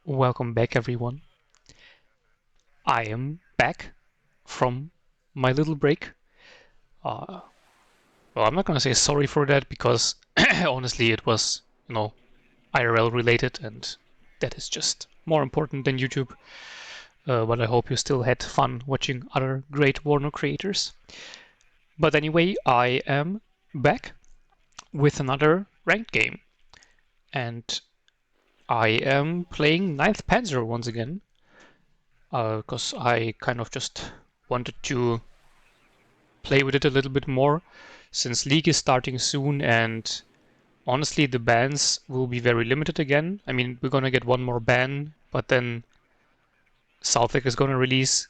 Welcome back, everyone. I am back from my little break. Well, I'm not gonna say sorry for that because honestly, it was, IRL related, and that is just more important than YouTube. But I hope you still had fun watching other great WARNO creators. But anyway, I am back with another ranked game, and I am playing 9th Panzer once again. Because I kind of just wanted to play with it a little bit more since League is starting soon, and honestly the bans will be very limited again. I mean, we're gonna get one more ban, but then Southwick is gonna release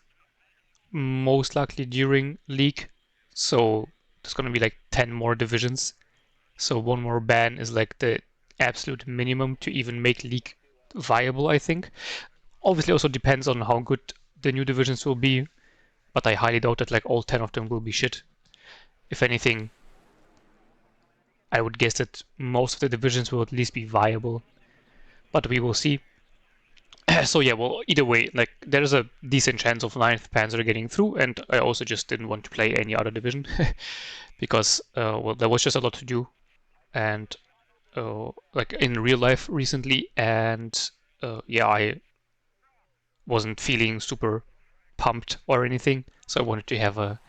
most likely during League, so there's gonna be like 10 more divisions. So one more ban is like the absolute minimum to even make League viable, I think. Obviously also depends on how good the new divisions will be, but I highly doubt that like all 10 of them will be shit. If anything, I would guess that most of the divisions will at least be viable, but we will see. So yeah, well, either way, like there's a decent chance of 9th Panzer getting through, and I also just didn't want to play any other division because well, there was just a lot to do, and like in real life recently, and yeah, I wasn't feeling super pumped or anything, so I wanted to have a,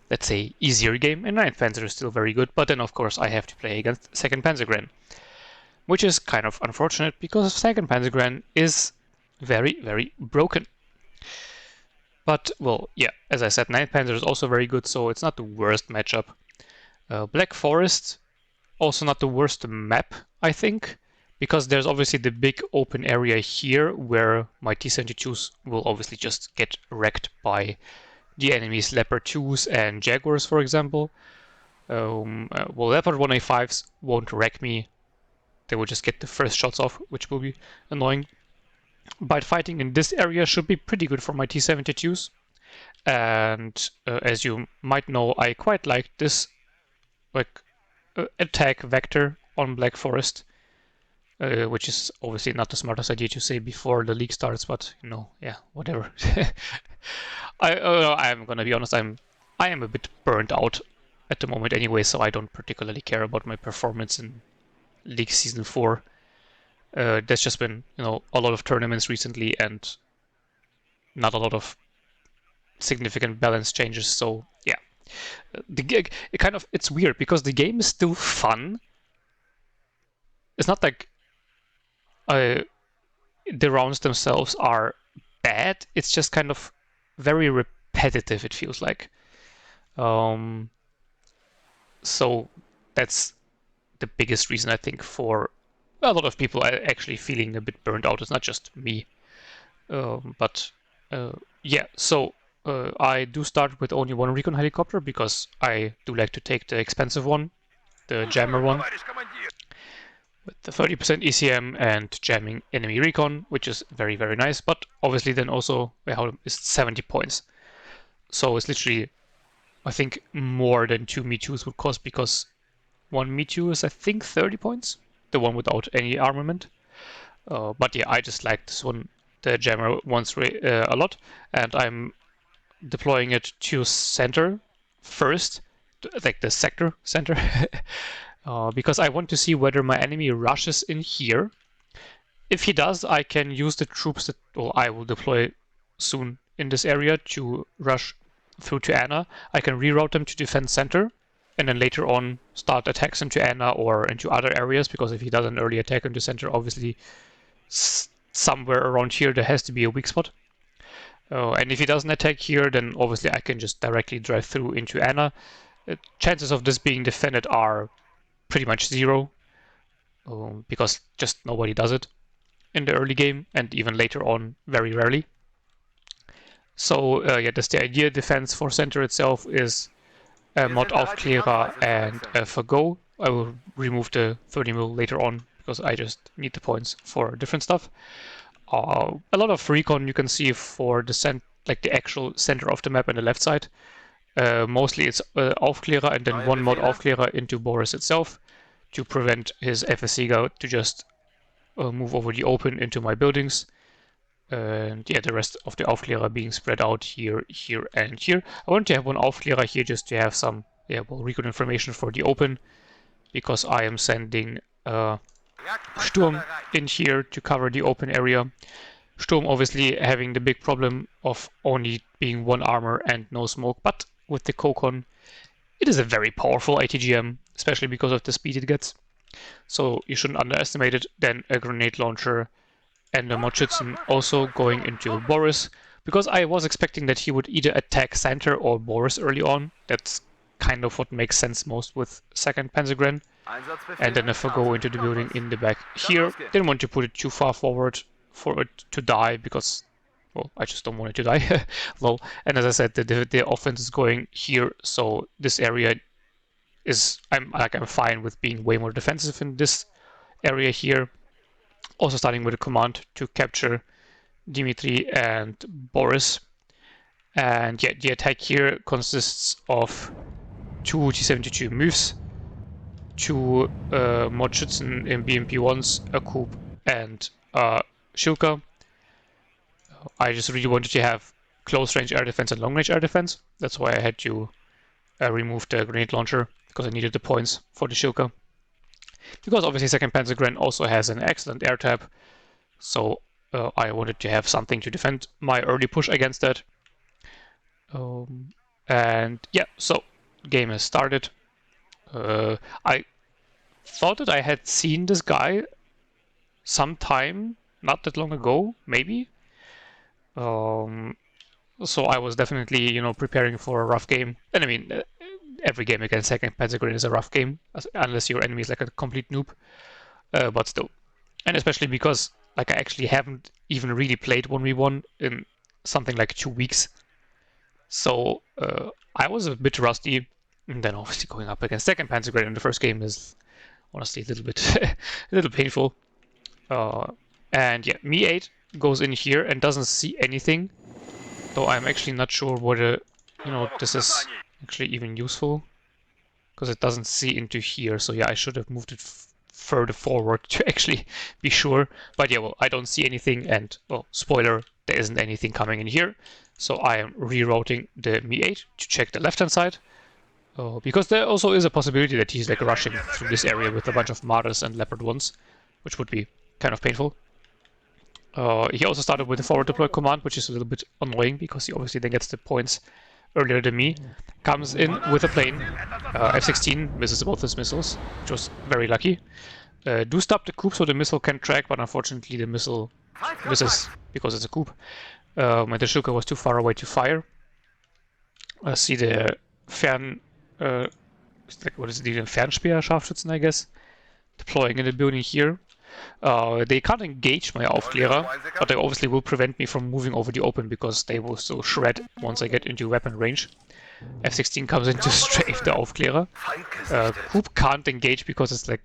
let's say, easier game, and 9th Panzer is still very good, but then of course I have to play against 2nd PanzerGren, which is kind of unfortunate because 2nd PanzerGren is very, very broken. But, well, yeah, as I said, 9th Panzer is also very good, so it's not the worst matchup. Black Forest, also not the worst map, I think, because there's obviously the big open area here where my T-72s will obviously just get wrecked by the enemy's Leopard 2s and Jaguars, for example. Well, Leopard 1A5s won't wreck me. They will just get the first shots off, which will be annoying. But fighting in this area should be pretty good for my T-72s. And as you might know, I quite like this like attack vector on Black Forest, which is obviously not the smartest idea to say before the league starts, but yeah, whatever. I'm gonna be honest, I am a bit burnt out at the moment anyway, so I don't particularly care about my performance in League Season 4. There's just been, a lot of tournaments recently and not a lot of significant balance changes, so yeah. It's weird because the game is still fun. It's not like the rounds themselves are bad, it's just kind of very repetitive, it feels like. So that's the biggest reason, I think, for a lot of people actually feeling a bit burned out. It's not just me. But yeah, so I do start with only one recon helicopter because I do like to take the expensive one, the jammer one, with the 30% ECM and jamming enemy recon, which is very, very nice. But obviously then also it's 70 points. So it's literally, I think, more than 2 Me-2s would cost, because one Me-2 is, I think, 30 points, the one without any armament. But yeah, I just like this one, the jammer ones, a lot, and I'm deploying it to center first, like the sector center, because I want to see whether my enemy rushes in here. If he does, I can use the troops that I will deploy soon in this area to rush through to Anna. I can reroute them to defend center, and then later on start attacks into Anna or into other areas, because if he does an early attack into center, obviously somewhere around here there has to be a weak spot. And if he doesn't attack here, then obviously I can just directly drive through into Anna. Chances of this being defended are pretty much zero, because just nobody does it in the early game, and even later on very rarely. So yeah, that's the idea. Defense for center itself is mod Aufklärer and Vergo. I will remove the 30 mil later on because I just need the points for different stuff. A lot of recon you can see for the the actual center of the map on the left side. Mostly it's Aufklärer and then one mod Aufklärer into Boris itself to prevent his FSC to just move over the open into my buildings. And yeah, the rest of the Aufklärer being spread out here, here, and here. I want to have one Aufklärer here just to have some, yeah, well, recon information for the open, because I am sending Sturm in here to cover the open area. Sturm obviously having the big problem of only being one armor and no smoke, but with the Kokon, it is a very powerful ATGM, especially because of the speed it gets. So you shouldn't underestimate it. Then a grenade launcher and a Moschützen also going into Boris, because I was expecting that he would either attack center or Boris early on. That's kind of what makes sense most with second PanzerGren. And then if I go into the building in the back here, didn't want to put it too far forward for it to die, because, well, I just don't want it to die. Lol. And as I said, the offense is going here, so this area is, I'm fine with being way more defensive in this area here. Also starting with a command to capture Dimitri and Boris. And yeah, the attack here consists of 2 T-72 moves, 2 Moschützen in BMP-1s, a Coup, and Shilka. I just really wanted to have close-range air defense and long-range air defense. That's why I had to remove the grenade launcher, because I needed the points for the Shilka. Because obviously second PanzerGren also has an excellent air tab, so I wanted to have something to defend my early push against that. And yeah, so game has started. I thought that I had seen this guy sometime not that long ago, maybe. So I was definitely, you know, preparing for a rough game. And I mean, every game against second PanzerGren is a rough game, unless your enemy is like a complete noob. But still. And especially because, like, I actually haven't even really played 1v1 in something like 2 weeks. So I was a bit rusty. And then obviously going up against second PanzerGren in the first game is honestly a little bit a little painful. And yeah, Me-8 goes in here and doesn't see anything. Though I'm actually not sure whether, you know, this is actually even useful, because it doesn't see into here. So yeah, I should have moved it further forward to actually be sure. But yeah, well, I don't see anything, and, well, spoiler, there isn't anything coming in here. So I am rerouting the Me-8 to check the left-hand side. Because there also is a possibility that he's like rushing through this area with a bunch of Martyrs and Leopard 1s, which would be kind of painful. He also started with the forward deploy command, which is a little bit annoying because he obviously then gets the points earlier than me. Comes in with a plane. F-16 misses both his missiles, which was very lucky. Do stop the coup so the missile can track, but unfortunately the missile misses because it's a coup. And the Shilka was too far away to fire. See the what is it, the Fernspeer-Scharfschützen, I guess, deploying in the building here. They can't engage my Aufklärer, but they obviously will prevent me from moving over the open because they will still shred once I get into weapon range. F-16 comes in to strafe the Aufklärer. Coup can't engage because it's like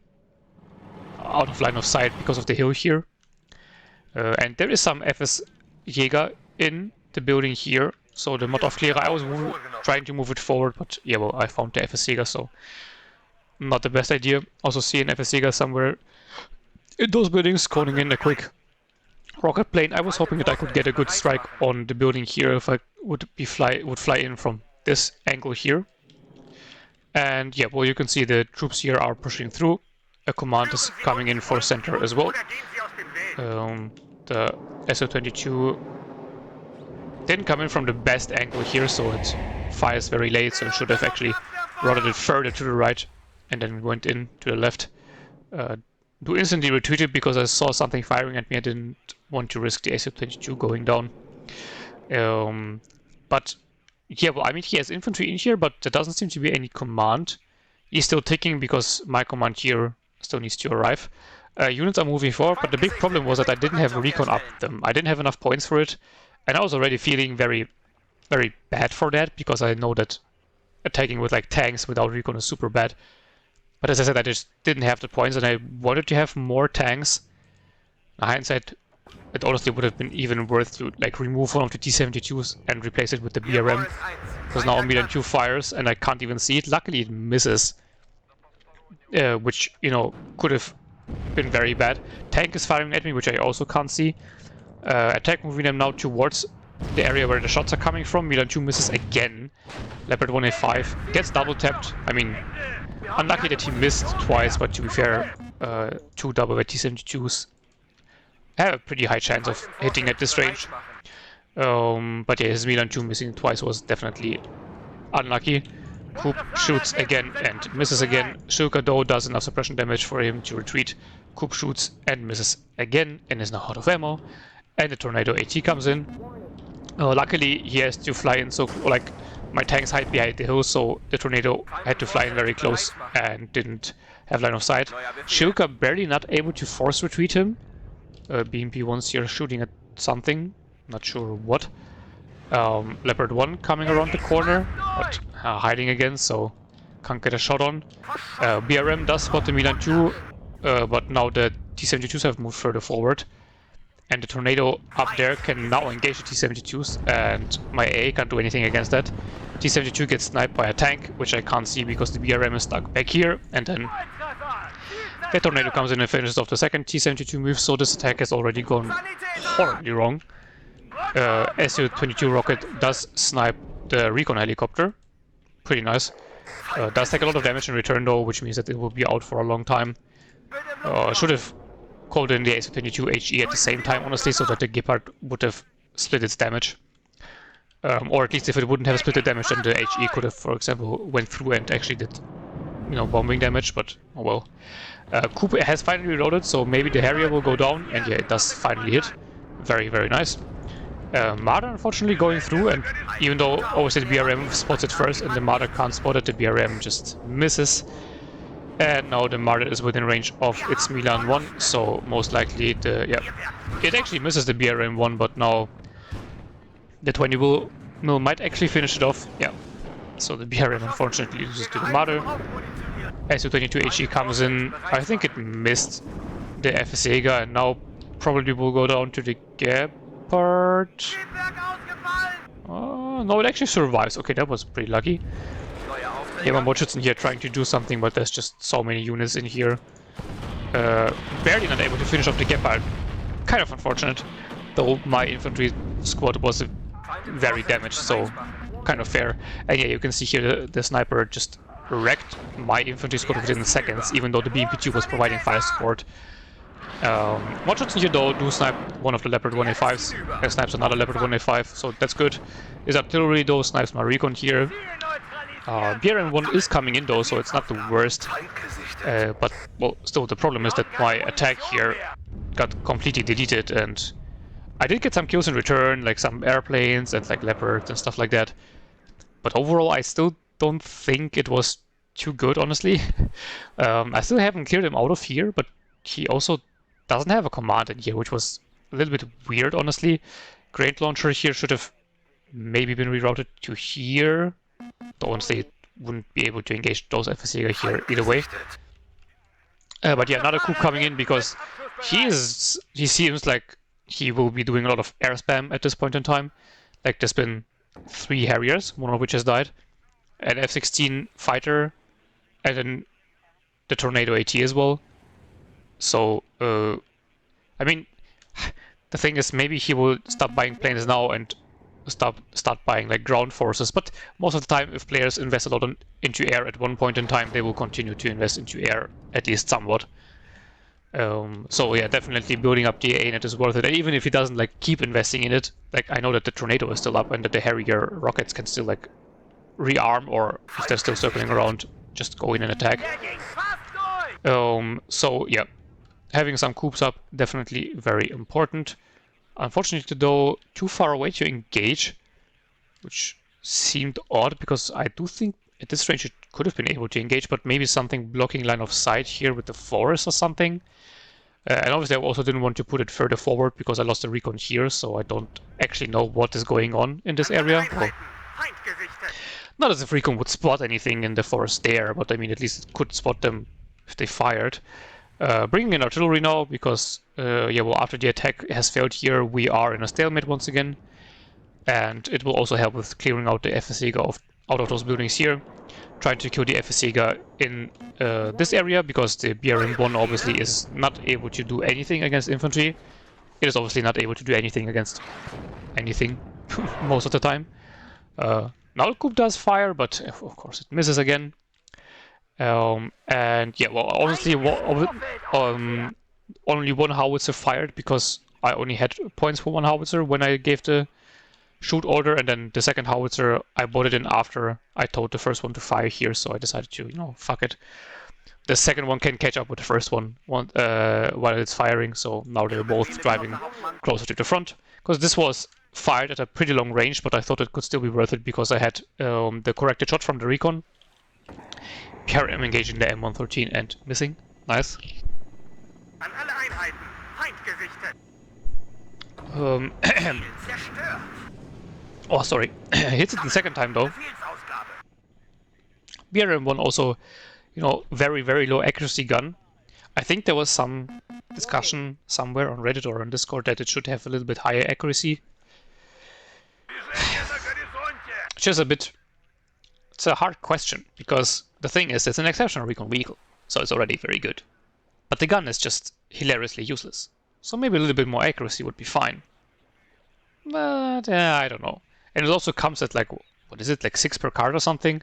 out of line of sight because of the hill here. And there is some FS Jäger in the building here. So the Mod Aufklärer, I was trying to move it forward, but yeah, well, I found the FS Jäger, so not the best idea. Also see an FS Jäger somewhere in those buildings, calling in a quick rocket plane. I was hoping that I could get a good strike on the building here if I would fly in from this angle here. And yeah, well, you can see the troops here are pushing through. A command is coming in for center as well. The SO-22 didn't come in from the best angle here, so it fires very late, so it should have actually routed it further to the right and then went in to the left. Do instantly retreated because I saw something firing at me. I didn't want to risk the SO-22 going down. But yeah, well, I mean, he has infantry in here, but there doesn't seem to be any command. He's still ticking because my command here still needs to arrive. Units are moving forward, but the big problem was that I didn't have a recon up them. I didn't have enough points for it, and I was already feeling very, very bad for that because I know that attacking with like tanks without recon is super bad. But as I said, I just didn't have the points, and I wanted to have more tanks. In hindsight, it honestly would have been even worth to like remove one of the T-72s and replace it with the BRM. Because now I'm 2 fires, and I can't even see it. Luckily, it misses, which, you know, could have been very bad. Tank is firing at me, which I also can't see. Attack moving them now towards the area where the shots are coming from. Milan 2 misses again. Leopard 1A5 gets double tapped. I mean, unlucky that he missed twice, but to be fair, 2 double T-72s have a pretty high chance of hitting at this range. But yeah, his Milan 2 missing twice was definitely unlucky. Coop shoots again and misses again. Shulka though does enough suppression damage for him to retreat. Coop shoots and misses again and is now out of ammo. And the Tornado AT comes in. Luckily he has to fly in, so like my tanks hide behind the hill, so the Tornado had to fly in very close and didn't have line of sight. Shulka barely not able to force retreat him. BMP-1's here shooting at something, not sure what. Leopard 1 coming around the corner, but hiding again, so can't get a shot on. BRM does spot the Milan 2, but now the T-72s have moved further forward. And the Tornado up there can now engage the T-72s, and my AA can't do anything against that. T-72 gets sniped by a tank, which I can't see because the BRM is stuck back here, and then the Tornado comes in and finishes off the second T-72 move, so this attack has already gone horribly wrong. Su-22 rocket does snipe the recon helicopter. Pretty nice. Does take a lot of damage in return though, which means that it will be out for a long time. Should have called in the Su-22 HE at the same time, honestly, so that the Gepard would have split its damage. Or at least if it wouldn't have split the damage, then the HE could have, for example, went through and actually did, you know, bombing damage, but oh well. Coop has finally reloaded, so maybe the Harrier will go down, and yeah, it does finally hit. Very, very nice. Marder unfortunately going through, and even though obviously the BRM spots it first and the Marder can't spot it, the BRM just misses. And now the Marder is within range of its Milan 1, so most likely it actually misses the BRM 1, but now the 20 mil might actually finish it off. Yeah, so the BRM unfortunately loses to the Marder. Su-22 HE comes in. I think it missed the FSEGA and now probably will go down to the Gepard. No, it actually survives. Okay, that was pretty lucky. Yeah, my Mordschützen here trying to do something, but there's just so many units in here. Barely not able to finish off the Gepard. Kind of unfortunate, though my infantry squad was very damaged, so kind of fair. And yeah, you can see here the sniper just wrecked my infantry squad within seconds, even though the BMP-2 was providing fire support. Mordschützen here though do snipe one of the Leopard 1A5s, and snipes another Leopard 1A5, so that's good. His artillery though snipes my recon here. BRM 1 is coming in though, so it's not the worst. But, well, still the problem is that my attack here got completely deleted, and I did get some kills in return, like some airplanes and like leopards and stuff like that. But overall I still don't think it was too good, honestly. I still haven't cleared him out of here, but he also doesn't have a command in here, which was a little bit weird, honestly. Grenade launcher here should have maybe been rerouted to here. Though honestly, it wouldn't be able to engage those FSEGA here either way. But yeah, another coup coming in because he seems like he will be doing a lot of air spam at this point in time. Like there's been 3 Harriers, one of which has died, an F-16 fighter, and then the Tornado AT as well. So, I mean, the thing is, maybe he will stop buying planes now and start buying like ground forces, but most of the time if players invest a lot into air at one point in time, they will continue to invest into air at least somewhat. So yeah, definitely building up the A-net is worth it, and even if he doesn't like keep investing in it, like I know that the Tornado is still up and that the Harrier rockets can still like rearm, or if they're still circling around, just go in and attack. So yeah, having some coups up, definitely very important. Unfortunately though, too far away to engage, which seemed odd because I do think at this range it could have been able to engage, but maybe something blocking line of sight here with the forest or something. And obviously I also didn't want to put it further forward because I lost the recon here, so I don't actually know what is going on in this area. Well, not as if recon would spot anything in the forest there, but I mean at least it could spot them if they fired. Bringing in artillery now because, yeah, well, after the attack has failed here, we are in a stalemate once again. And it will also help with clearing out the FSEGA out of those buildings here. Trying to kill the FSEGA in this area because the BRM-1 obviously is not able to do anything against infantry. it is obviously not able to do anything against anything most of the time. Now the coup does fire, but of course it misses again. And yeah, well, honestly, only one howitzer fired because I only had points for one howitzer when I gave the shoot order, and then the second howitzer I bought it in after I told the first one to fire here, so I decided to, you know, fuck it. The second one can catch up with the first one while it's firing, so now they're both driving closer to the front. Because this was fired at a pretty long range, but I thought it could still be worth it because I had the corrected shot from the recon. PRM engaging the M113 and missing. Nice. Oh, sorry. Hits it the second time though. BRM1 also, you know, very, very low accuracy gun. I think there was some discussion somewhere on Reddit or on Discord that it should have a little bit higher accuracy. Just a bit... It's a hard question, because the thing is, it's an exceptional recon vehicle, so it's already very good. But the gun is just hilariously useless. So maybe a little bit more accuracy would be fine. But, I don't know. And it also comes at like, what is it, like 6 per card or something?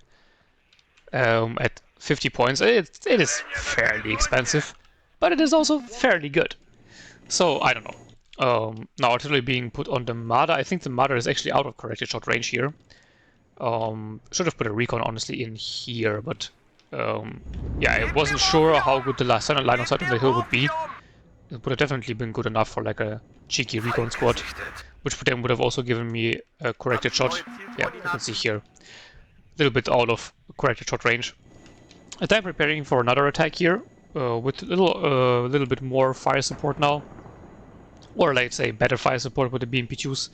At 50 points. It is fairly expensive, but it is also fairly good. So, I don't know. Now artillery being put on the Marder. I think the Marder is actually out of corrected shot range here. Should have put a recon honestly in here, but yeah, I wasn't sure how good the last line of sight on the hill would be. It would have definitely been good enough for like a cheeky recon squad, which then would have also given me a corrected shot. Yeah, you can see here, a little bit out of corrected shot range. And I'm preparing for another attack here with a little bit more fire support now, or let's say better fire support with the BMP2s.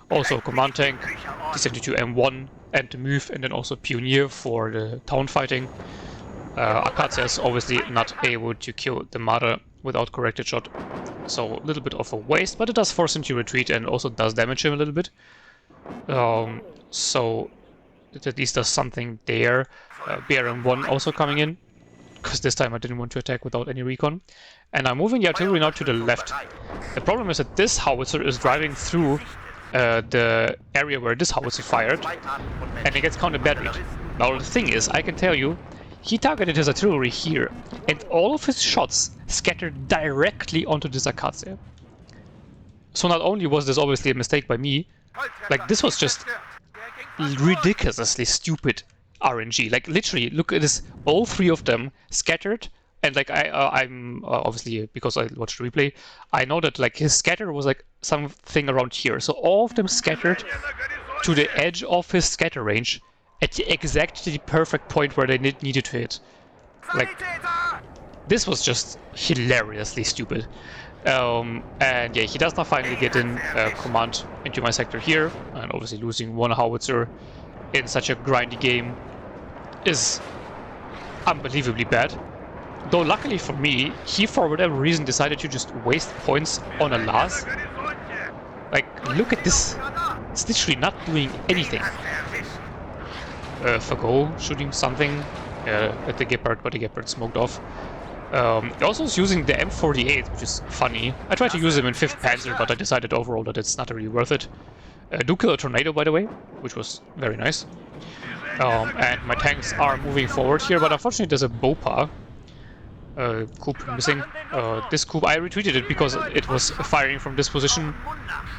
Also command tank, T-72 M1 and the MOVE, and then also Pioneer for the town fighting. Akaza is obviously not able to kill the Marder without corrected shot, so a little bit of a waste, but it does force him to retreat and also does damage him a little bit. So it at least does something there. BRM1 also coming in, because this time I didn't want to attack without any recon. And I'm moving the artillery now to the left. The problem is that this howitzer is driving through the area where this howitzer fired, and it gets counter-batteried. Now the thing is, I can tell you, he targeted his artillery here, and all of his shots scattered directly onto this Akaza. So not only was this obviously a mistake by me, like this was just ridiculously stupid RNG. Like literally, look at this, all three of them scattered. And like I'm obviously, because I watched the replay, I know that like his scatter was like something around here. So all of them scattered to the edge of his scatter range at exactly the perfect point where they needed to hit. Like, this was just hilariously stupid. And yeah, he does not finally get in command into my sector here, and obviously losing one howitzer in such a grindy game is unbelievably bad. Though luckily for me, he for whatever reason decided to just waste points on a Lars. Like, look at this. It's literally not doing anything. Fago shooting something at the Gepard, but the Gepard smoked off. He also is using the M48, which is funny. I tried to use him in 5th Panzer, but I decided overall that it's not really worth it. Do kill a tornado, by the way, which was very nice. And my tanks are moving forward here, but unfortunately there's a Bopa. Coup missing. This coup, I retreated it because it was firing from this position,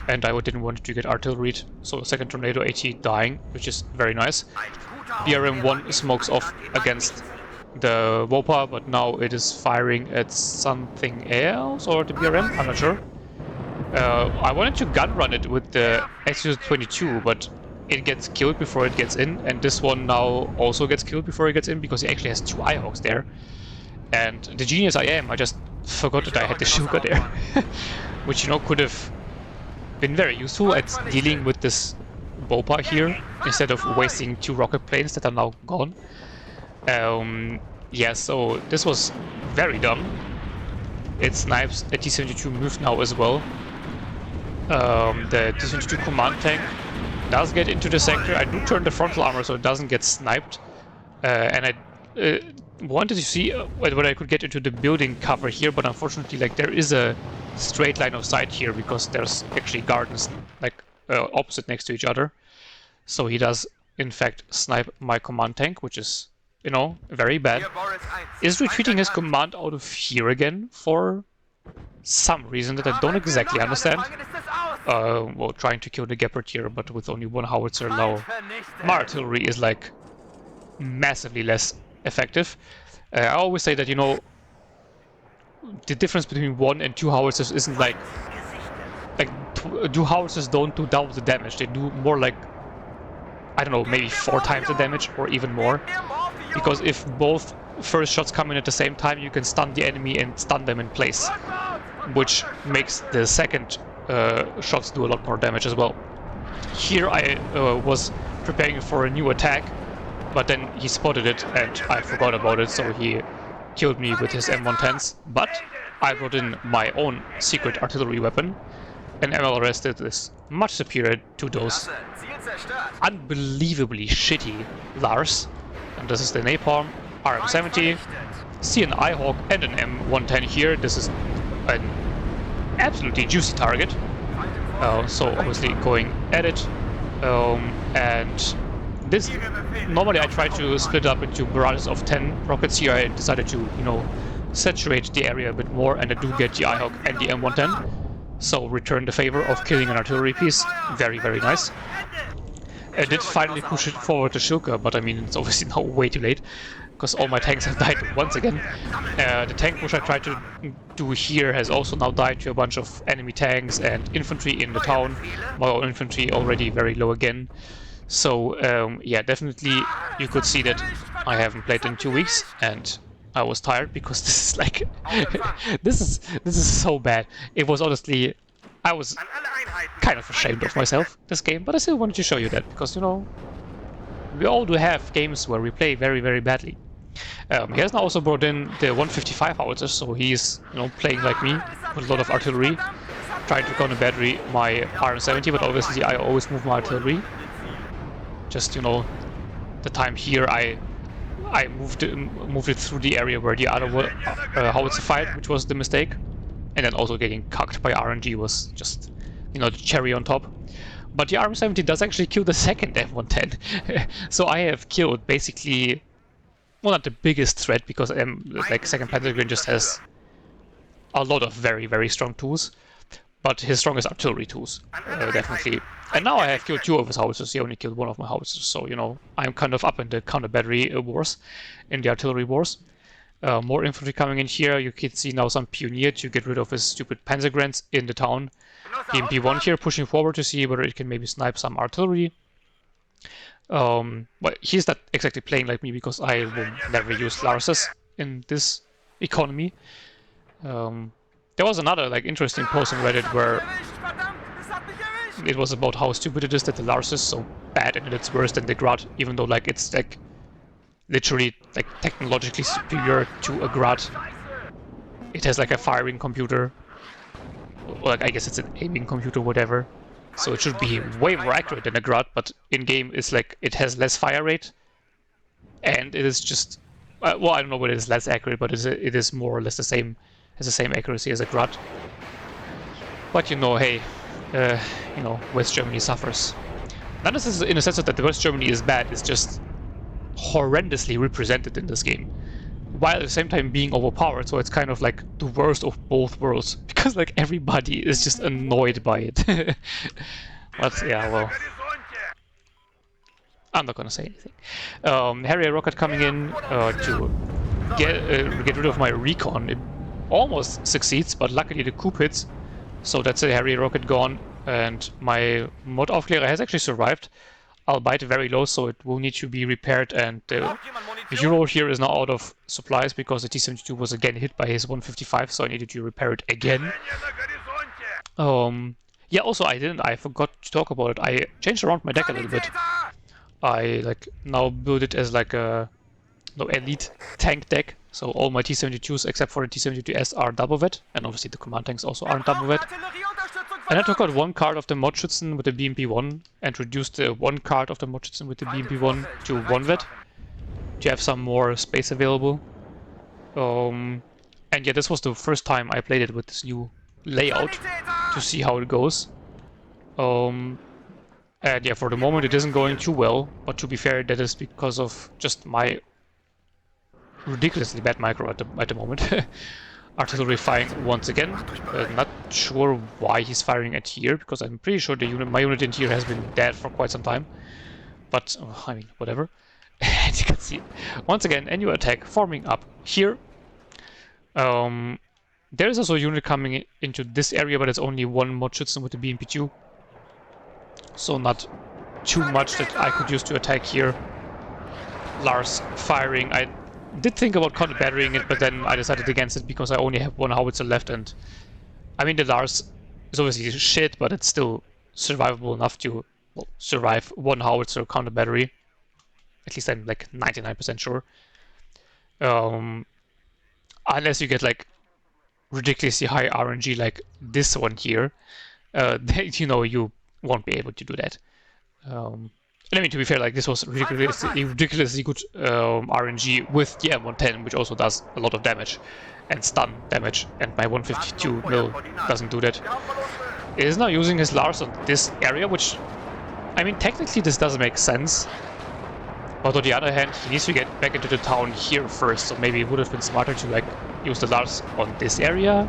and I didn't want it to get artilleried. So second tornado AT dying, which is very nice. BRM1 smokes off against the Wopa, but now it is firing at something else, or the BRM, I'm not sure. I wanted to gun run it with the SU-22, but it gets killed before it gets in, and this one now also gets killed before it gets in because he actually has 2 Ihawks there. And the genius I am, I just forgot that I had the Shuka there, which, you know, could have been very useful at dealing with this Bopa here, instead of wasting 2 rocket planes that are now gone. Yeah, so this was very dumb. It snipes a T-72 move now as well. The T-72 command tank does get into the sector. I do turn the frontal armor so it doesn't get sniped. And I wanted to see whether I could get into the building cover here, but unfortunately, like, there is a straight line of sight here because there's actually gardens like opposite next to each other. So he does, in fact, snipe my command tank, which is, you know, very bad. Is retreating his command out of here again for some reason that I don't exactly understand. Well, trying to kill the Gepard here, but with only one howitzer now, my artillery is like massively less effective. I always say that, you know, the difference between 1 and 2 howitzers isn't like 2 howitzers don't do double the damage. They do more like, I don't know, maybe 4 times the damage or even more. Because if both first shots come in at the same time, you can stun the enemy and stun them in place, which makes the second shots do a lot more damage as well. Here I was preparing for a new attack, but then he spotted it and I forgot about it, so he killed me with his M110s. But I brought in my own secret artillery weapon, and MLRS did this much superior to those unbelievably shitty Lars. And this is the Napalm, RM70, see an I-Hawk and an M110 here. This is an absolutely juicy target. So obviously going at it, and this, normally I try to split up into barrages of 10 rockets. Here I decided to, you know, saturate the area a bit more, and I do get the I-Hawk and the M110. So return the favor of killing an artillery piece. Very, very nice. I did finally push it forward to Shilka, but I mean, it's obviously now way too late, because all my tanks have died once again. The tank push I tried to do here has also now died to a bunch of enemy tanks and infantry in the town. My own infantry already very low again. So yeah, definitely you could see that I haven't played in 2 weeks, and I was tired because this is like this is so bad. It was honestly, I was kind of ashamed of myself this game, but I still wanted to show you that because, you know, we all do have games where we play very, very badly. He has now also brought in the 155 howitzer, so he's, you know, playing like me with a lot of artillery, trying to counter battery my RM70, but obviously I always move my artillery. Just, you know, the time here I moved it through the area where the other howitzer fired, which was the mistake. And then also getting cucked by RNG was just, you know, the cherry on top. But the RM70 does actually kill the second M110. So I have killed basically, well, not the biggest threat, because like second PanzerGren just has a lot of very, very strong tools. But his strongest artillery tools, definitely. And now I have killed 2 of his howitzers. He only killed 1 of my howitzers. So, you know, I'm kind of up in the counter battery wars, in the artillery wars. More infantry coming in here. You can see now some Pioneer to get rid of his stupid Panzergrens in the town. BMP-1 here pushing forward to see whether it can maybe snipe some artillery. Well, he's not exactly playing like me because I will never use Larses in this economy. There was another like interesting post on Reddit where it was about how stupid it is that the Lars is so bad and it's worse than the Grad, even though like it's like literally like technologically superior to a Grad. It has like a firing computer, or like I guess it's an aiming computer, whatever. So it should be way more accurate than a Grad, but in game it's like it has less fire rate, and it is just well, I don't know whether it is less accurate, but it is more or less the same, has the same accuracy as a Grad. But you know, hey, you know, West Germany suffers. Not necessarily in the sense that the West Germany is bad, it's just horrendously represented in this game, while at the same time being overpowered, so it's kind of like the worst of both worlds, because like everybody is just annoyed by it. But yeah, well, I'm not gonna say anything. Harrier rocket coming in to get rid of my recon. It almost succeeds, but luckily the coup hits, so that's a Harrier rocket gone, and my mod Aufklärer has actually survived, albeit very low, so it will need to be repaired, and the Euro here is now out of supplies because the T-72 was again hit by his 155, so I needed to repair it again. Yeah, also I forgot to talk about it. I changed around my deck a little bit. I like now build it as like a elite tank deck, so all my T-72s except for the T-72S are double vet, and obviously the command tanks also aren't double vet. And I took out 1 card of the Modschützen with the BMP-1 and reduced the 1 card of the Modschützen with the BMP-1 to 1 vet, to have some more space available. And yeah, this was the first time I played it with this new layout to see how it goes. And yeah, for the moment it isn't going too well, but to be fair, that is because of just my ridiculously bad micro at the moment. Artillery firing once again. Not sure why he's firing at here, because I'm pretty sure my unit in here has been dead for quite some time. But, I mean, whatever. As you can see, once again, a new attack forming up here. There is also a unit coming into this area, but it's only one mod Schützen with the BMP-2. So not too much that I could use to attack here. Lars firing. I did think about counter battering it, but then I decided against it because I only have one howitzer left, and I mean the Lars is obviously shit, but it's still survivable enough to survive one howitzer counter battery. At least I'm like 99% sure. Unless you get like ridiculously high RNG like this one here, you know, you won't be able to do that. And I mean, to be fair, like this was ridiculously good RNG with the M110, which also does a lot of damage and stun damage, and my 152 mil doesn't do that. It is now using his Lars on this area, which, I mean, technically this doesn't make sense. But on the other hand, he needs to get back into the town here first, so maybe it would have been smarter to like use the Lars on this area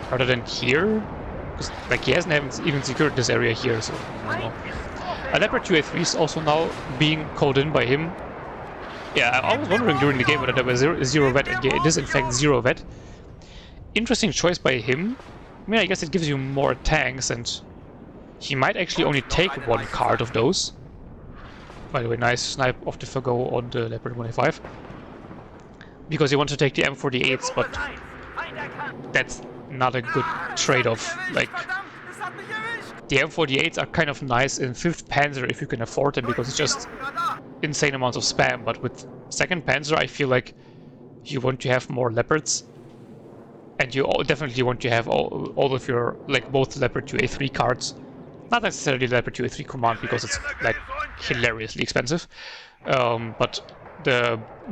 rather than here. Because like he hasn't even secured this area here, so I don't know. A Leopard 2A3 is also now being called in by him. Yeah, I was wondering during the game whether there was zero vet, and yeah, it is in fact zero vet. Interesting choice by him. I mean, I guess it gives you more tanks, and he might actually only take one card of those. By the way, nice snipe off the Fago on the Leopard 1A5. Because you want to take the M48s, but that's not a good trade-off. Like, the M48s are kind of nice in 5th Panzer if you can afford them, because it's just insane amounts of spam, but with 2nd Panzer I feel like you want to have more Leopards. And you definitely want to have all of your, like, both Leopard 2A3 cards. Not necessarily Leopard 2A3 Command, because it's, like, hilariously expensive. But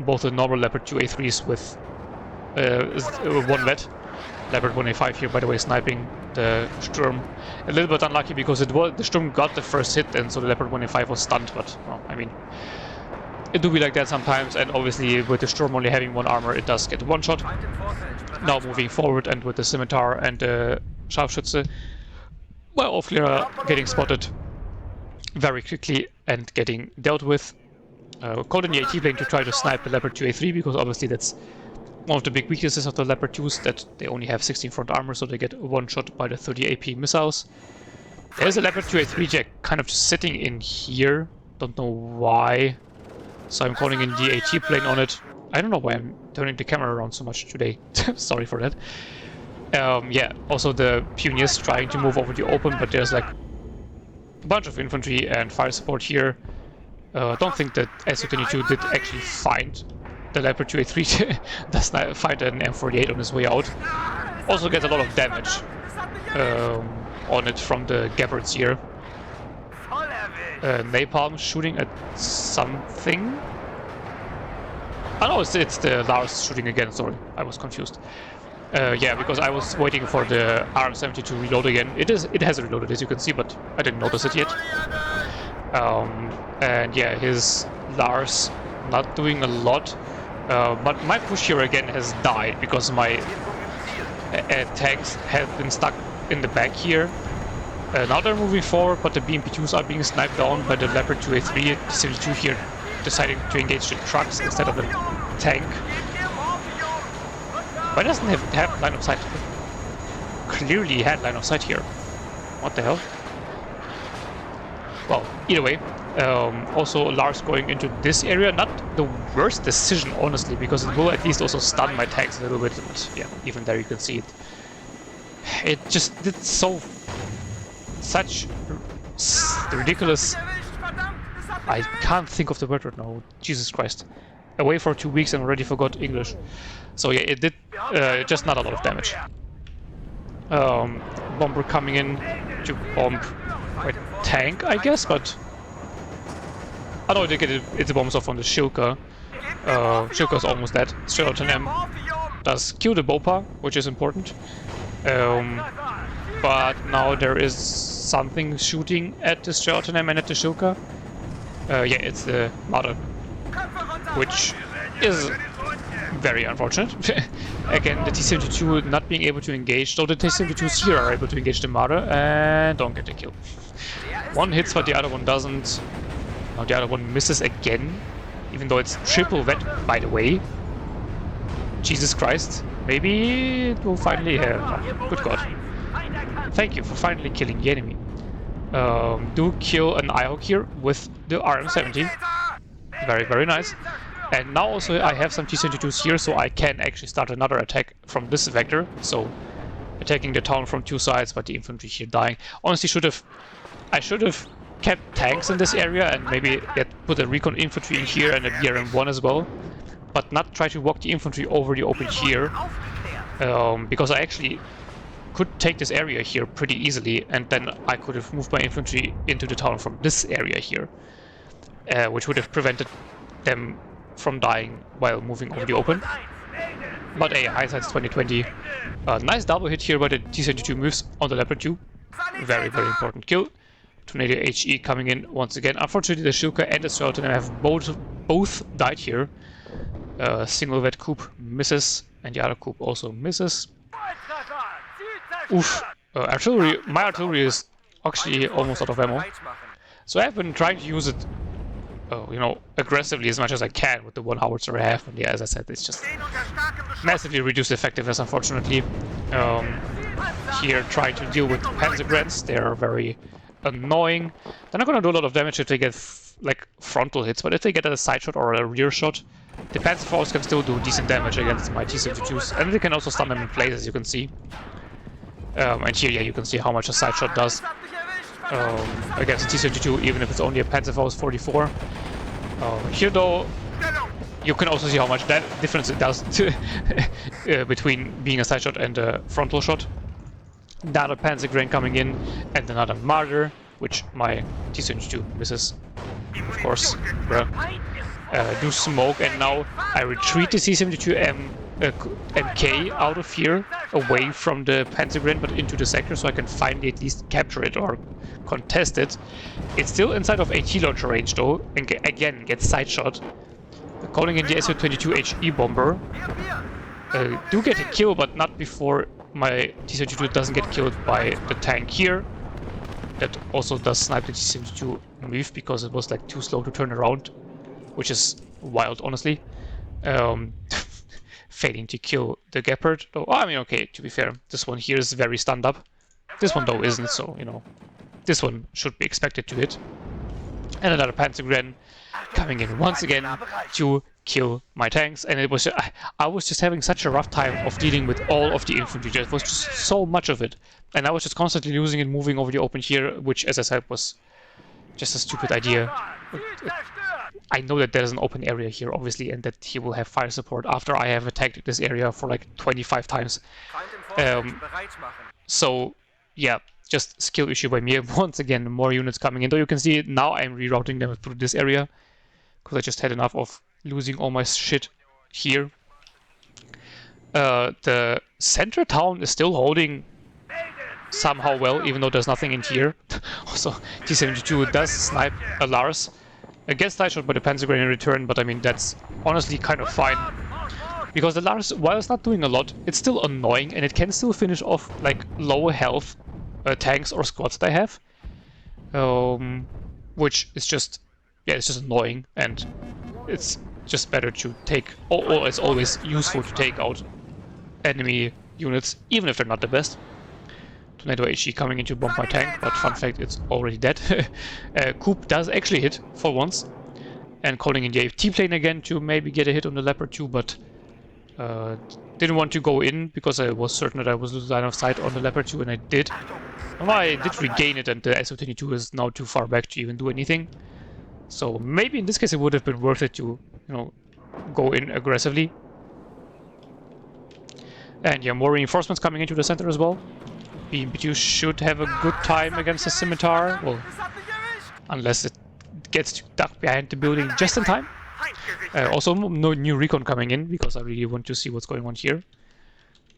both the normal Leopard 2A3s with one vet. Leopard 1A5 here, by the way, sniping the Sturm. A little bit unlucky because the Sturm got the first hit, and so the Leopard 1A5 was stunned, but, well, I mean, it do be like that sometimes, and obviously with the Sturm only having one armor, it does get one shot. Now moving forward, and with the Scimitar and the Scharfschütze, well, Aufklärer getting spotted very quickly and getting dealt with. Called in the AT plane to try to snipe the Leopard 2A3, because obviously that's one of the big weaknesses of the Leopard 2s, that they only have 16 front armor, so they get one shot by the 30 AP missiles. There's a Leopard 2A3 Jack kind of just sitting in here, don't know why, so I'm calling in the AT plane on it. I don't know why I'm turning the camera around so much today, sorry for that. Yeah, also the Pioneers trying to move over the open, but there's like a bunch of infantry and fire support here. Don't think that SU-22 did actually find the Leopard 2A3 does not find an M48 on his way out. Also gets a lot of damage on it from the Gabbards here. Napalm shooting at something. Oh no, it's the Lars shooting again, sorry, I was confused. Yeah, because I was waiting for the RM70 to reload again. It has reloaded, as you can see, but I didn't notice it yet. And yeah, his Lars not doing a lot. But my push here again has died because my tanks have been stuck in the back here. Now they're moving forward, but the BMP-2s are being sniped down by the Leopard 2A3. The Civil 2 here deciding to engage the trucks instead of the tank. Why doesn't it have line of sight? Clearly had line of sight here. What the hell? Well, either way. Also Lars going into this area, not the worst decision honestly, because it will at least also stun my tanks a little bit, but yeah, even there you can see it. It just did such ridiculous, I can't think of the word right now, Jesus Christ. Away for 2 weeks and already forgot English. So yeah, it did just not a lot of damage. Bomber coming in to bomb my tank, I guess, but I know they get it, the bombs off on the Shilka. Shilka's almost dead. Skeleton M does kill the Bopa, which is important. But now there is something shooting at the Skeleton M and at the Shilka. Yeah, it's the Mother, which is very unfortunate. Again, the T-72 not being able to engage, though the T-72s here are able to engage the Mother and don't get the kill. One hits, but the other one doesn't. Now the other one misses again, even though it's triple vet, by the way. Jesus Christ. Maybe it will finally have... good God. Thank you for finally killing the enemy. Do kill an IHOC here with the RM-17. Very, very nice. And now also I have some T-72s here, so I can actually start another attack from this vector. So attacking the town from two sides, but the infantry here dying. Honestly, I should have kept tanks in this area and maybe put a recon infantry in here and a BRM-1 as well. But not try to walk the infantry over the open here. Because I actually could take this area here pretty easily, and then I could have moved my infantry into the town from this area here. Which would have prevented them from dying while moving over the open. But hey, hindsight's 2020. Nice double hit here by the T-72 moves on the Leopard 2. Very, very important kill. Tornado HE coming in once again. Unfortunately, the Shilka and the Skeleton have both died here. Single vet coup misses, and the other coup also misses. Oof. My artillery is actually almost out of ammo. So I've been trying to use it you know, aggressively as much as I can with the one howitzer I have, and yeah, as I said, it's just massively reduced effectiveness, unfortunately. Here, trying to deal with PanzerGrens, they're very annoying. They're not gonna do a lot of damage if they get like frontal hits, but if they get a side shot or a rear shot, the Panzer force can still do decent damage against my T-72s, and they can also stun them in place, as you can see. And here, yeah, you can see how much a side shot does. Against the T-72, even if it's only a Panzer Force 44. Here though, you can also see how much that difference it does between being a side shot and a frontal shot. Another PanzerGren coming in, and another Martyr, which my T-72 misses, of course. Do smoke, and now I retreat the T-72 MK out of here, away from the PanzerGren, but into the sector, so I can finally at least capture it or contest it. It's still inside of AT launcher range though, and again gets side shot. Calling in the Su-22 HE bomber. Do get a kill, but not before my T-72 doesn't get killed by the tank here. That also does snipe the T-72 move because it was like too slow to turn around, which is wild, honestly. Failing to kill the Gepard, though. I mean, okay, to be fair, this one here is very stunned up. This one, though, isn't, so, you know, this one should be expected to hit. And another PanzerGren coming in once again to kill my tanks, and it was I was just having such a rough time of dealing with all of the infantry. There was just so much of it, and I was just constantly losing and moving over the open here, which, as I said, was just a stupid idea. I know that there's an open area here, obviously, and that he will have fire support after I have attacked this area for like 25 times. So, yeah, just skill issue by me. Once again, more units coming in. Though you can see now I'm rerouting them through this area, because I just had enough of losing all my shit here. The center town is still holding somehow well, even though there's nothing in here. Also, T-72 does snipe a Lars. Gets side shot by the PanzerGren in return, but I mean, that's honestly kind of fine. Because the Lars, while it's not doing a lot, it's still annoying, and it can still finish off like low health tanks or squads that I have. Which is just, yeah, it's just annoying, and it's just better to take, or it's always useful to take out enemy units, even if they're not the best. Tornado HE coming in to bomb my tank, but fun fact, it's already dead. Coop does actually hit for once, and calling in the AFT plane again to maybe get a hit on the Leopard 2, but didn't want to go in because I was certain that I was losing line of sight on the Leopard 2, and I did. Well, I did regain it, and the Su-22 is now too far back to even do anything. So maybe in this case it would have been worth it to, you know, go in aggressively. And yeah, more reinforcements coming into the center as well. BMP2 should have a good time against the Scimitar, well, unless it gets ducked behind the building just in time. Also, no new recon coming in because I really want to see what's going on here.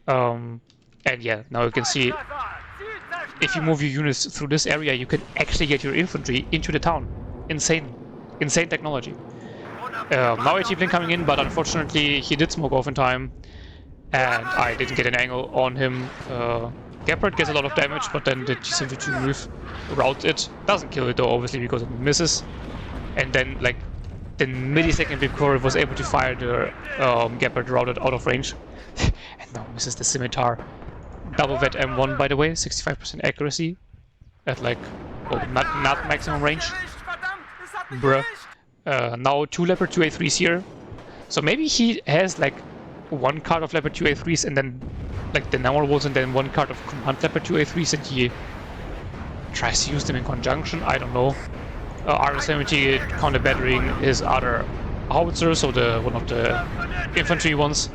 And yeah, now you can see if you move your units through this area, you can actually get your infantry into the town. Insane technology. Now AT plane coming in, but unfortunately he did smoke off in time, and I didn't get an angle on him. Gepard gets a lot of damage, but then the T-72 move routes it. Doesn't kill it though, obviously, because it misses. And then, like, the millisecond before it was able to fire, the Gepard routed out of range. And now misses the Scimitar. Double vet M1, by the way, 65% accuracy at, like, well, not maximum range. Bruh. Now 2 Leopard 2A3s here. So maybe he has, like, 1 card of Leopard 2A3s and then, like, the normal ones, and then 1 card of Command Leopard 2A3s, and he tries to use them in conjunction. I don't know. RM70 counter battering his other howitzer, so one of the infantry ones.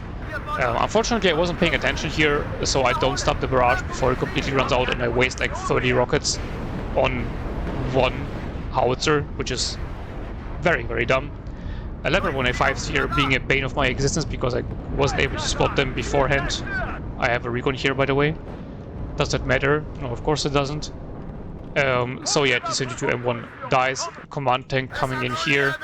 Unfortunately, I wasn't paying attention here, so I don't stop the barrage before it completely runs out, and I waste like 30 rockets on 1 howitzer, which is very, very dumb. Leopard 1A5s here being a bane of my existence because I wasn't able to spot them beforehand. I have a recon here, by the way. Does that matter? No, of course it doesn't. So yeah, T-72 M1 dies. Command tank coming in here.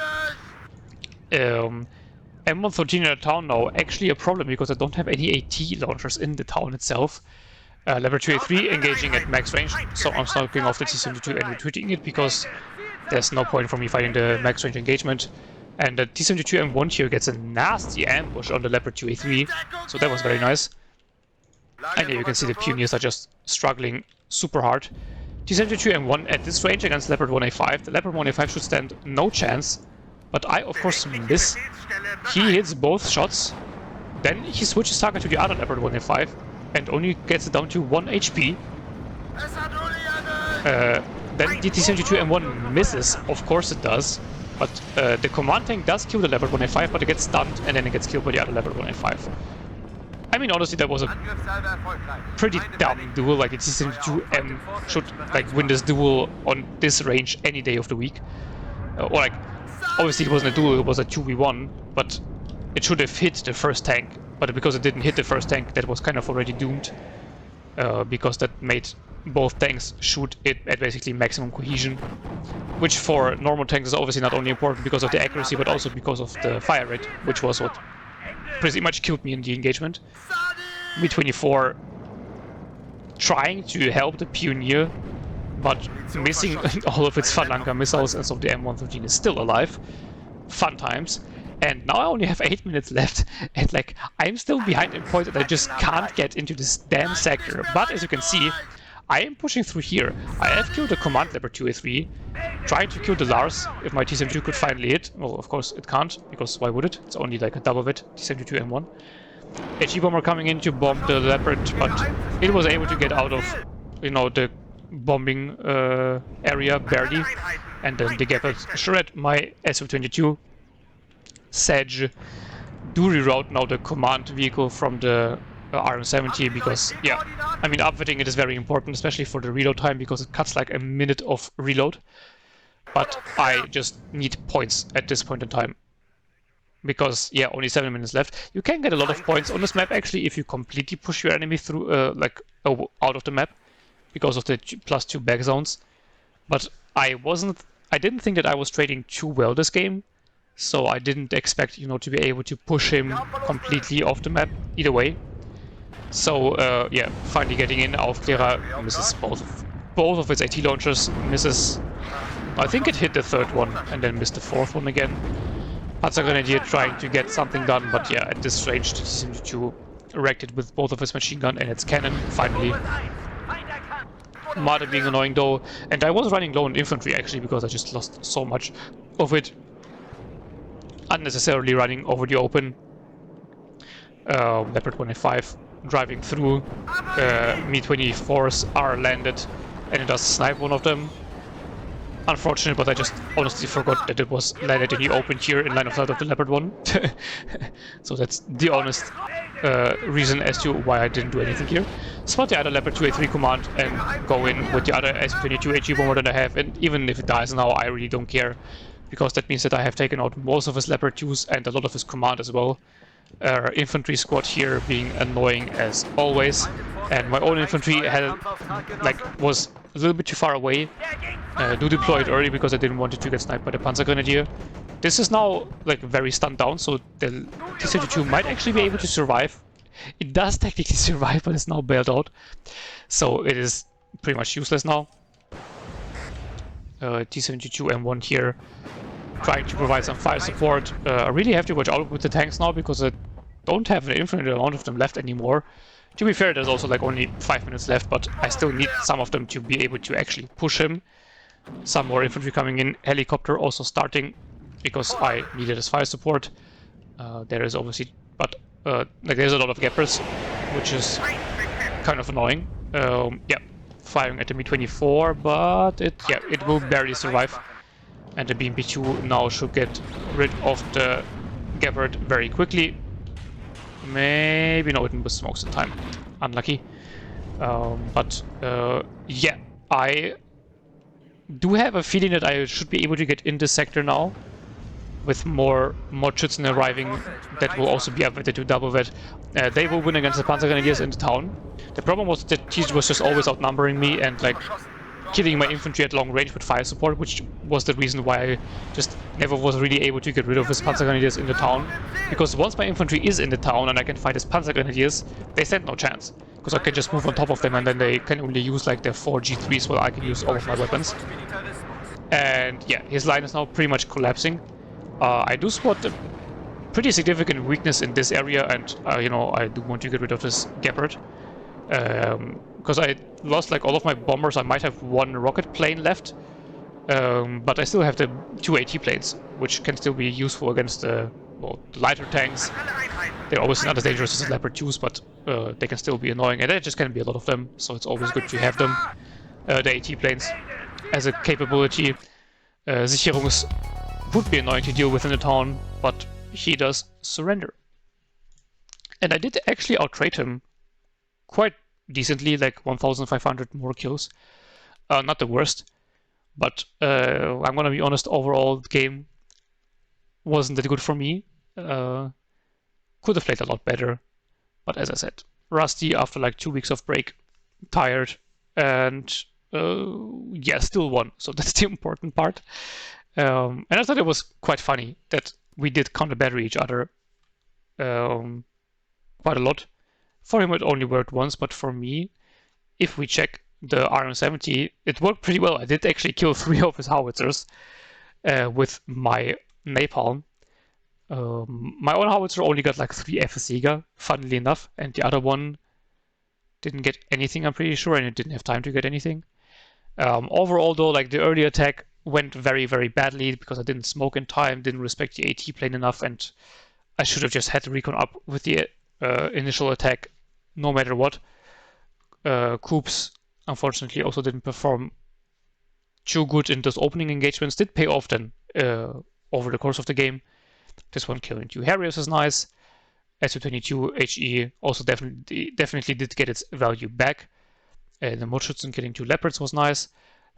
M113 in the town now, actually a problem because I don't have any AT launchers in the town itself. Leopard 2A3 engaging at max range, so I'm sniping off the T-72 and retreating it because there's no point for me fighting the max range engagement. And the T-72 M1 here gets a nasty ambush on the Leopard 2A3, so that was very nice. And here you can see the Pioneers are just struggling super hard. T-72 M1 at this range against Leopard 1A5. The Leopard 1A5 should stand no chance, but I of course miss. He hits both shots, then he switches target to the other Leopard 1A5 and only gets it down to 1 HP. Then the T-72 M1 misses, of course it does, but the command tank does kill the Leopard 1A5, but it gets stunned and then it gets killed by the other Leopard 1A5. I mean, honestly, that was a pretty dumb duel. Like, the T-72M should like win this duel on this range any day of the week. Or like, obviously it wasn't a duel, it was a 2v1, but it should have hit the first tank. But because it didn't hit the first tank, that was kind of already doomed. Because that made both tanks shoot it at basically maximum cohesion. Which for normal tanks is obviously not only important because of the accuracy, but also because of the fire rate, which was what pretty much killed me in the engagement. Mi-24 trying to help the Pioneer, but missing all of its Falanka missiles, and so the M113 is still alive. Fun times. And now I only have 8 minutes left, and like, I'm still behind in points and I just can't get into this damn sector. But as you can see, I am pushing through here. I have killed the Command Leopard 2A3, trying to kill the Lars if my T-72 could finally hit. Well, of course it can't, because why would it? It's only like a double vet, T-72 M1. HE bomber coming in to bomb the Leopard, but it was able to get out of, you know, the bombing area barely. And then the Gepard shred my Su-22 Sedge do reroute now the command vehicle from the RM70 because, yeah, I mean, upfitting it is very important, especially for the reload time, because it cuts like a minute of reload. But I just need points at this point in time. Because, yeah, only 7 minutes left. You can get a lot of points on this map, actually, if you completely push your enemy through, out of the map, because of the +2 back zones. But I didn't think that I was trading too well this game, so I didn't expect, you know, to be able to push him completely off the map, either way. So, yeah, finally getting in. Aufklärer misses both of its AT launchers, misses, I think it hit the third one, and then missed the fourth one again. PanzerGren trying to get something done, but yeah, at this range, the T-72 wrecked it with both of its machine gun and its cannon, finally. Marder being annoying though, and I was running low on infantry actually, because I just lost so much of it. Unnecessarily running over the open. Leopard 1A5 driving through. Mi-24s are landed, and it does snipe one of them. Unfortunate, but I just honestly forgot that it was landed in the open here in line of sight of the Leopard 1. So that's the honest reason as to why I didn't do anything here. Spot the other Leopard 2A3 command and go in with the other Su-22 HE bomber that I have, and even if it dies now, I really don't care. because that means that I have taken out most of his Leopard 2s and a lot of his command as well. Infantry squad here being annoying as always, and my own infantry had was a little bit too far away. Do deploy it early because I didn't want it to get sniped by the Panzer Grenadier. This is now like very stunned down, so the T-72 might actually be able to survive. It does technically survive, but it's now bailed out, so it is pretty much useless now. T-72 M1 here, trying to provide some fire support. I really have to watch out with the tanks now because I don't have an infinite amount of them left anymore. To be fair, there's also like only 5 minutes left, but I still need some of them to be able to actually push him. Some more infantry coming in, helicopter also starting because I needed his fire support. There is obviously, but like there's a lot of gappers, which is kind of annoying. Yeah, firing at the Mi-24, but it will barely survive. And the BMP-2 now should get rid of the Gabbard very quickly. Maybe no, it was smokes in time. Unlucky. Yeah, I do have a feeling that I should be able to get in this sector now. With more Schützen arriving, that will also be updated to double vet. They will win against the Panzer Grenadiers in the town. The problem was that he was just always outnumbering me and like killing my infantry at long range with fire support, which was the reason why I just never was really able to get rid of his Panzer Grenadiers in the town. Because once my infantry is in the town and I can fight his Panzer Grenadiers, they stand no chance. Because I can just move on top of them and then they can only use like their 4 G3s while I can use all of my weapons. And yeah, his line is now pretty much collapsing. I do spot a pretty significant weakness in this area, and you know, I do want to get rid of this Gabbard. Because I lost like all of my bombers. I might have one rocket plane left, but I still have the 2 AT planes, which can still be useful against the lighter tanks. They're obviously not as dangerous as the Leopard 2s, but they can still be annoying, and there just can be a lot of them, so it's always good to have them. The AT planes as a capability. Sicherungs would be annoying to deal with in the town, but he does surrender. And I did actually outtrade him quite decently, like 1,500 more kills. Not the worst, but I'm gonna be honest, overall the game wasn't that good for me. Could have played a lot better, but as I said, rusty after like 2 weeks of break, tired, and yeah, still won, so that's the important part. And I thought it was quite funny that we did counter-battery each other quite a lot. For him it only worked once, but for me, if we check the RM70, it worked pretty well. I did actually kill 3 of his howitzers with my napalm. My own howitzer only got like 3 FSEGA, funnily enough, and the other one didn't get anything, I'm pretty sure, and it didn't have time to get anything. Overall though, like the early attack went very, very badly because I didn't smoke in time, didn't respect the AT plane enough, and I should have just had the recon up with the initial attack no matter what. Coups, unfortunately, also didn't perform too good in those opening engagements. Did pay off then over the course of the game. This one killing 2 Harriers is nice. Su-22 HE also definitely did get its value back. The Mordschützen killing 2 Leopards was nice.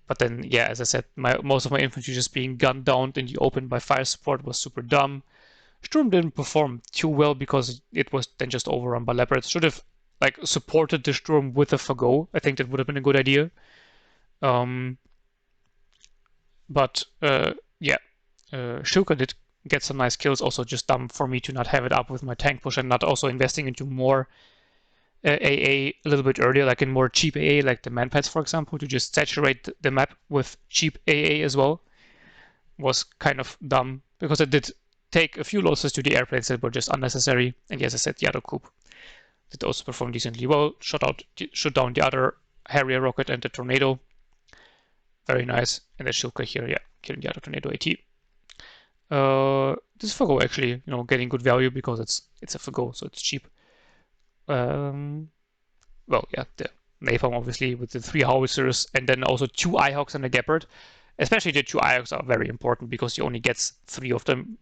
But then, yeah, as I said, most of my infantry just being gunned down in the open by fire support was super dumb. Sturm didn't perform too well because it was then just overrun by Leopards. Should have like supported the Sturm with a Fagot. I think that would have been a good idea. Yeah, Schilker did get some nice kills. Also just dumb for me to not have it up with my tank push and not also investing into more AA a little bit earlier, like in more cheap AA, like the manpads, for example, to just saturate the map with cheap AA as well, was kind of dumb, because it did take a few losses to the airplanes that were just unnecessary. And yes, I said the other coup did also perform decently well, shot down the other Harrier rocket and the Tornado. Very nice. And then Schilker here, yeah, killing the other Tornado AT. This Fagot actually, you know, getting good value because it's a Fagot, so it's cheap. Well, yeah, the napalm obviously with the 3 howitzers, and then also 2 IHawks and a Gepard. Especially the 2 IHawks are very important because he only gets 3 of them.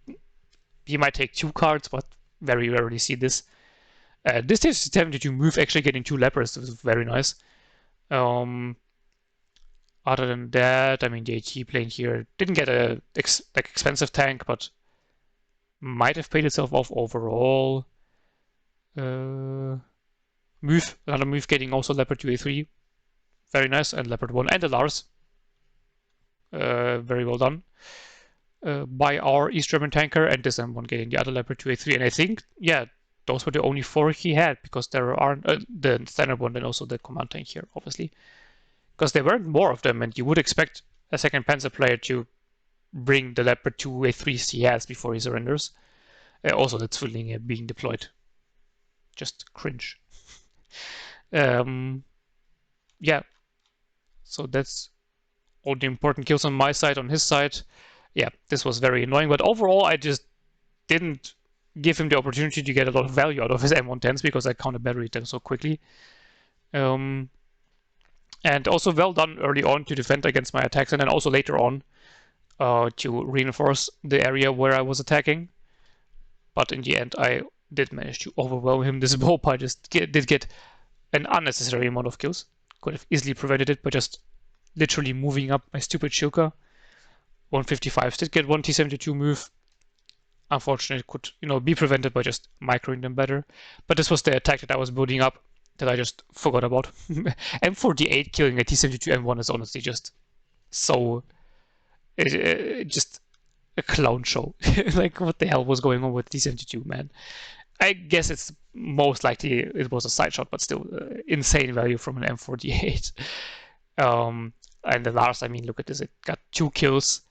He might take 2 cards, but very rarely see this. This T-72 move actually getting 2 Leopards was very nice. Other than that, I mean, the AT plane here didn't get a expensive tank, but might have paid itself off overall. Another move getting also Leopard 2A3. Very nice. And Leopard 1 and the Lars. Very well done. By our East German tanker, and this M1 getting the other Leopard 2A3. And I think, yeah, those were the only 4 he had, because there aren't the standard one and also the command tank here, obviously. Because there weren't more of them, and you would expect a second Panzer player to bring the Leopard 2A3s he has before he surrenders. Also, the Zwillinge being deployed. Just cringe. Yeah, so that's all the important kills on my side. On his side, yeah, this was very annoying, but overall I just didn't give him the opportunity to get a lot of value out of his M110s because I counter-batteried them so quickly. And also well done early on to defend against my attacks, and then also later on to reinforce the area where I was attacking. But in the end, I did manage to overwhelm him. This Bopa I just did get an unnecessary amount of kills. Could have easily prevented it by just literally moving up my stupid Shilka. 155 did get one T-72 move. Unfortunately, it could be prevented by just microing them better. But this was the attack that I was building up that I just forgot about. M48 killing a T-72 M1 is honestly just so... just a clown show. Like, what the hell was going on with T-72, man? I guess it's most likely it was a side shot, but still insane value from an M48. And the Lars, I mean, look at this. It got 2 kills,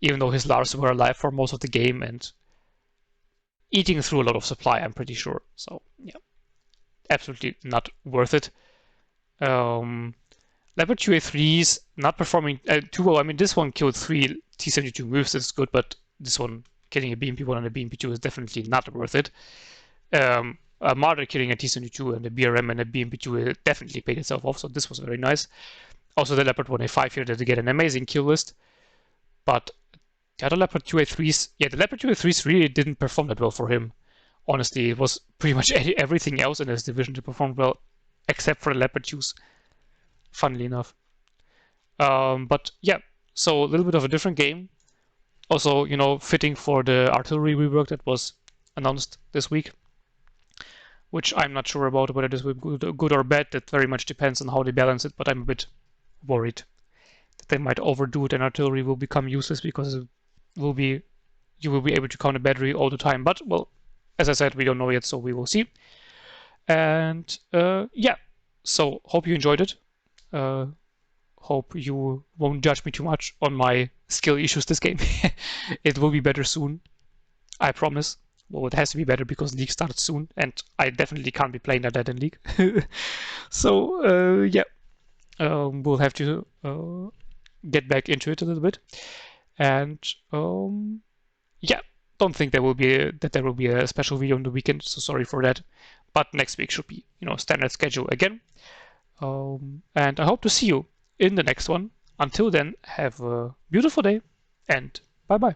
even though his Lars were alive for most of the game and eating through a lot of supply, I'm pretty sure. So, yeah, absolutely not worth it. Leopard 2A3s not performing too well. I mean, this one killed 3 T-72 moves, that's good, but this one killing a BMP1 and a BMP2 is definitely not worth it. A Marder killing a T-72 and a BRM and a BMP2 definitely paid itself off, so this was very nice. Also, the Leopard 1A5 here did get an amazing kill list, but the other Leopard 2A3s, yeah, the Leopard 2A3s really didn't perform that well for him. Honestly, it was pretty much everything else in his division that performed well, except for the Leopard 2s, funnily enough. But yeah, so a little bit of a different game. Also, fitting for the artillery rework that was announced this week, which I'm not sure about whether this will be good or bad. That very much depends on how they balance it, but I'm a bit worried that they might overdo it and artillery will become useless because you will be able to counter battery all the time. But, well, as I said, we don't know yet, so we will see. And, yeah, so hope you enjoyed it. Hope you won't judge me too much on my skill issues this game. It will be better soon, I promise. Well, it has to be better because League starts soon, and I definitely can't be playing that in League. So, yeah, we'll have to get back into it a little bit. And, yeah, don't think there will be a special video on the weekend, so sorry for that. But next week should be, standard schedule again. And I hope to see you in the next one. Until then, have a beautiful day and bye-bye.